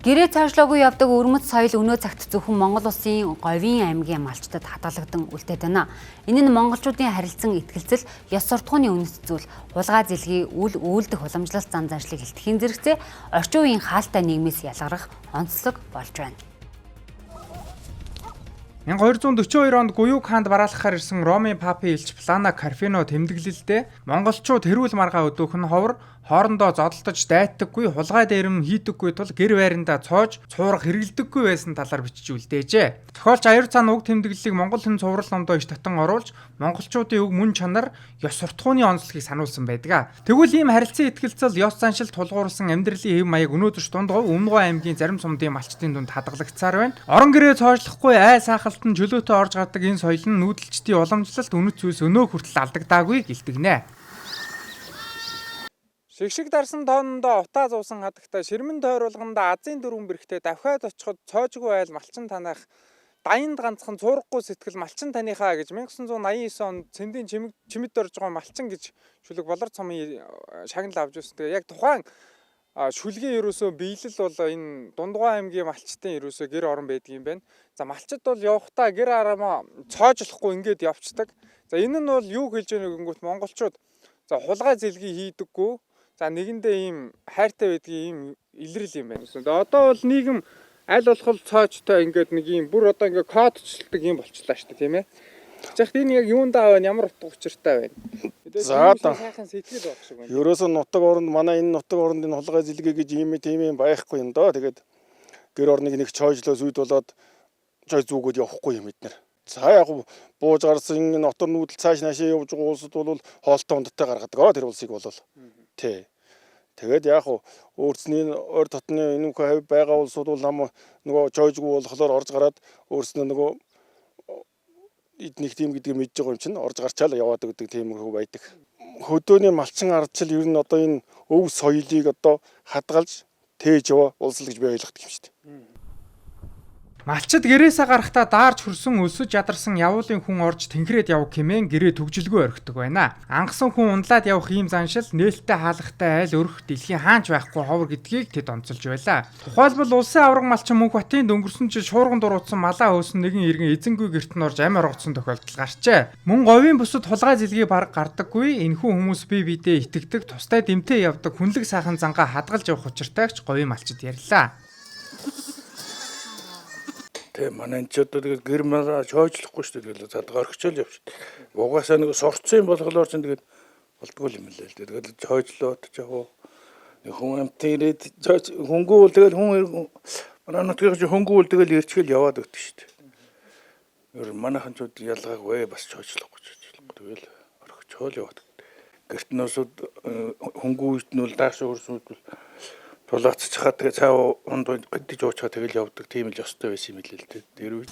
Гэрээ цаашлаагүй явдаг өрмөц соёл өнөө цагт зөвхөн Монгол улсын Говийн аймгийн малчтад хадгалагдсан үлдээд байна. Энэ нь монголчуудын харилцан итгэлцэл, ёс суртахууны үнэт зүйл, хулгай зэлгийн үйлдэх уламжлалт зан заншлыг илтгэхийн зэрэгцээ орчин үеийн хаалттай нийгмээс ялгарах онцлог болж байна. 1242 онд Гуюг хаанд бараалхахаар ирсэн Ромын папын элч Плана Карфино тэмдэглэлдээ монголчууд тэрүүл маргаа өдөөх нь ховор хоорондоо зодолдож дайтдаггүй, хулгай дээрэм хийдэггүй тул гэр байрандаа цоож цуурах хэрэгэлдэггүй байсан талаар бичиж үлдээжээ. Зохиолч Аяр цаан уг тэмдэглэлийг Монгол хэн цуврал номдоо иш татан оруулж монголчуудын уг мөн чанар, ёс суртахууны онцлогийг сануулсан байдаг. Тэгвэл ийм харилцан итгэлцэл, ёс заншил тулгуурсан амьдралын хэв маяг өнөөдөр дундгой Өмнөгов аймгийн зарим сумдын малчтын дунд хадгалагдсаар байна. Орон гэрээ цоожлохгүй ай саахалтан чөлөөтэй орж гардаг энэ соёл нь нүүдэлчдийн уламжлалт үнэт зүйлс өнөө хүртэл алдагдаагүй гэлтэгнэ. Шигшиг дарсан тоондоо утаа зуусан хадагта ширмэн тойруулганда азийн дөрвөн бэрхтээ давхиад очиход цоожгүй айл малчин танах дайнд ганцхан цуурахгүй сэтгэл малчин таныхаа гэж 1989 онд цэндийн чимэд орж байгаа малчин гэж шүлэг болор цомын шагнал авч ирсэн. Тэгээ яг тухайн шүлгийн ерөөсөө биелэл бол энэ Дундгой аймгийн малчтын ерөөсөө гэр орон байдаг юм байна. За малчд бол явахдаа гэр арамаа цоожлохгүй ингээд явцдаг. За энэ нь бол юу хэлж байгааг гингүүт монголчууд за хулгай зэлгийн хийдэггүй. За нэгэндээ ийм хайртай байдгийн ийм илрэл юм байна. Одоо бол нийгэм аль болох цоочтой ингээд нэг ийм бүр одоо ингээд кодчлдаг юм болчлаа шүү дээ, тийм ээ. Тэгж энэ яг юундаа байна, ямар утга учиртай байна. За сайхан сэтгэл байх шиг байна. Ерөөсөө нутаг оронд манай энэ нутаг орондын хулгай зэлгээ гэж ийм юм байхгүй юм доо. Тэгээд гэр орныг нэг чойжлоос үйд болоод чой зүгүүд явахгүй юм эднэр. За яг бууж гарсан нотор нүүдэл цааш наашаа явж байгаа улсад бол хоолтой ундтай гаргадаг. Тэр улсыг бол тий. Тэгээд яг өөрсний ойр дотны энэ хавь байгаа улсууд бол нөгөө чойжгүй болохоор орж гараад өөрснөө нөгөө эднийх тийм гэдгийг мэдж байгаа юм чинь орж гарчаал яваад өгдөг тийм хөө байдаг. Хөдөөний малчин ардчил ер нь одоо энэ өв соёлыг одоо хадгалж тээж яваа улс л гэж би ойлгодог юм шүү дээ. Малчид гэрээсээ гарахдаа даарж хөрсөн өлсөж ядарсан явуулын хүн орж тэнхрээд явах хэмээн гэрээ төгжилгүй орхидог байна. Ангасан хүн унлаад явах ийм заншил нээлттэй хаалгатай айл өрх дэлхийн хаанч байхгүй ховор гэдгийг тэд онцолж байлаа. Тухайлбал улсын авраг малчин Мөнх Батын дөнгөрсөн жил шуурган дуруудсан малаа хөөсөн нэгэн иргэн эзэнгүй гэрт нь орж амь оргоцсон тохиолдол гарчээ. Мөн говийн бусад хулгай зэлгээ бараг гардаггүй энэхүү хүмүүс бие биедээ итгэдэг тустай дэмтэй явдаг хүнлэг сайхан зангаа хадгалж явах учиртайгч говийн малчид ярьлаа. Манай ч одоо тэгээд гэр маа чойжлохгүй шүү дээ. Тэгээд задгаа орхичоол явж. Угаасаа нэг сурцсан болохоор ч тэгээд болдгоо юм лээ л дээ. Тэгээд чойжлоод ч яг нэг хүн амтын ирээд хөнгөө бол тэгээд хүн манай нутгийн хөнгөө бол тэгээд ирчгэл яваад өгдөг шүү дээ. Ер манайхан ч ялгаагүй бас чойжлохгүй ч тэгэл орхичоол яваад. Гэрт нөөсөд хөнгөө үйт нь бол дааш өрсөд бол тулаацчихаа тэгээ цаа унд гэдэж уучаа тэгэл явдаг тийм л ёстой байсан юм л л дээ.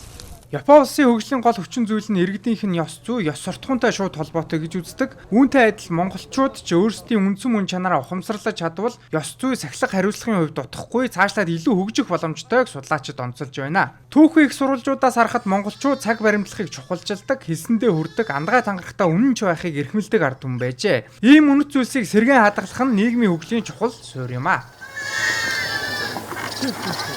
Япон улсын хөгжлийн гол хүчин зүйл нь иргэдийнх нь ёс зүй, ёс суртахуунтай шууд холбоотой гэж үздэг. Үүнтэй адил монголчууд ч өөрсдийн үндсэн мөн чанараа ухамсарлаж чадвал ёс зүй сахилга хариуцлагын хувьд дутхгүй цаашлаад илүү хөгжих боломжтойг судлаачид онцолж байна. Түүхэн их сурвалжуудаас харахад монголчууд цаг баримтлахыг чухалчилдаг, хэлсэндээ хүрдэг, андгаа тангарахтаа үнэнч байхыг эрхмэлдэг ард түмэн байжээ. Ийм үнэт зүйлсийг сэргээн хадгалах нь нийгмийн хөгжлийн чухал суурь юм а.